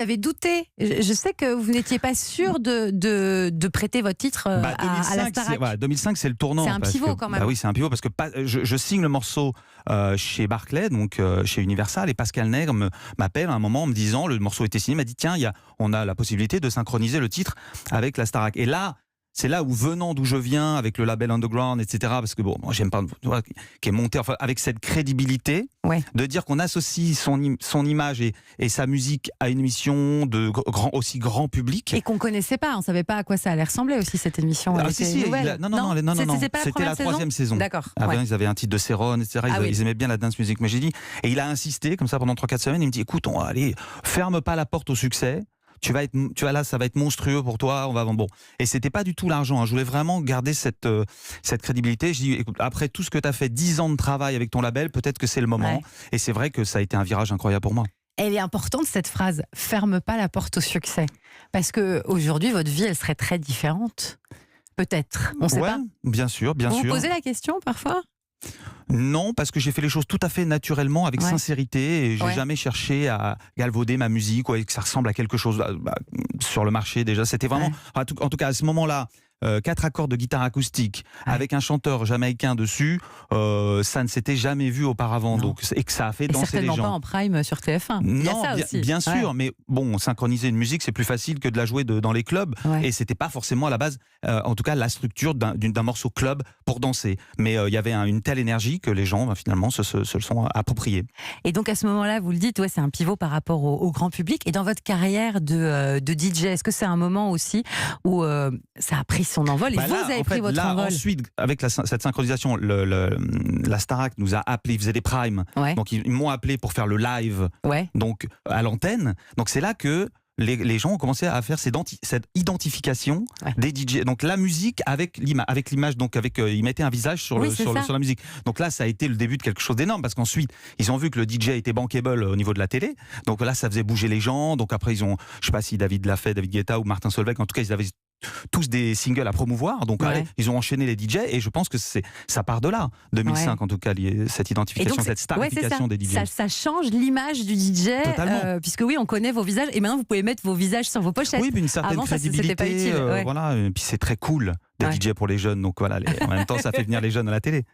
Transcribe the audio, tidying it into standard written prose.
J'avais douté. Je sais que vous n'étiez pas sûr de prêter votre titre à la Starac. 2005, c'est le tournant. C'est un pivot quand même. Oui, c'est un pivot parce que je signe le morceau chez Barclay, donc chez Universal, et Pascal Nègre m'appelle à un moment en me disant, le morceau était signé, il m'a dit tiens, on a la possibilité de synchroniser le titre avec la Starac. Et là, c'est là où, venant d'où je viens, avec le label Underground, etc., parce que bon, moi j'aime pas, qui est monté, enfin, avec cette crédibilité, de dire qu'on associe son image et sa musique à une émission de aussi grand public. Et qu'on connaissait pas, on savait pas à quoi ça allait ressembler aussi cette émission. Non, c'était la troisième saison. D'accord. Avant, ils avaient un titre de Céron, etc. Ils aimaient bien la dance music magic. Et il a insisté comme ça pendant 3-4 semaines. Il me dit écoute, allez, ferme pas la porte au succès. Tu vas là, ça va être monstrueux pour toi. Bon. Et c'était pas du tout l'argent. Je voulais vraiment garder cette crédibilité. Je dis, écoute, après tout ce que tu as fait, 10 ans de travail avec ton label, peut-être que c'est le moment. Ouais. Et c'est vrai que ça a été un virage incroyable pour moi. Elle est importante cette phrase. Ferme pas la porte au succès. Parce que aujourd'hui, votre vie, elle serait très différente. Peut-être. On sait pas. Bien sûr. Vous posez la question parfois ? Non, parce que j'ai fait les choses tout à fait naturellement, avec sincérité, et j'ai jamais cherché à galvauder ma musique ou que ça ressemble à quelque chose sur le marché déjà. C'était vraiment, en tout cas à ce moment-là, 4 accords de guitare acoustique avec un chanteur jamaïcain dessus, ça ne s'était jamais vu auparavant, et que ça a fait danser les gens. Certainement pas en prime sur TF1. Non, bien sûr, mais bon, synchroniser une musique, c'est plus facile que de la jouer dans les clubs, et c'était pas forcément à la base, en tout cas, la structure d'un morceau club pour danser. Mais il y avait une telle énergie que les gens, finalement, se le sont appropriés. Et donc à ce moment-là, vous le dites, c'est un pivot par rapport au grand public. Et dans votre carrière de DJ, est-ce que c'est un moment aussi où ça a pris son envol et vous avez pris votre envol? Ensuite, avec cette synchronisation, la Starac nous a appelés, ils faisaient des primes. Donc ils m'ont appelé pour faire le live donc, à l'antenne. Donc c'est là que les gens ont commencé à faire cette identification des DJ. Donc la musique avec l'image, donc ils mettaient un visage sur la musique. Donc là, ça a été le début de quelque chose d'énorme, parce qu'ensuite, ils ont vu que le DJ était bankable au niveau de la télé. Donc là, ça faisait bouger les gens. Donc après, je sais pas si David Lafay, David Guetta ou Martin Solveig, en tout cas, ils avaient tous des singles à promouvoir, donc ils ont enchaîné les DJ, et je pense que ça part de là, 2005 en tout cas, cette identification, donc cette starification des DJ. Ça change l'image du DJ, puisque on connaît vos visages, et maintenant vous pouvez mettre vos visages sur vos pochettes. Oui, puis une certaine crédibilité, voilà, et puis c'est très cool d'être DJ pour les jeunes, donc voilà, en même temps ça fait venir les jeunes à la télé.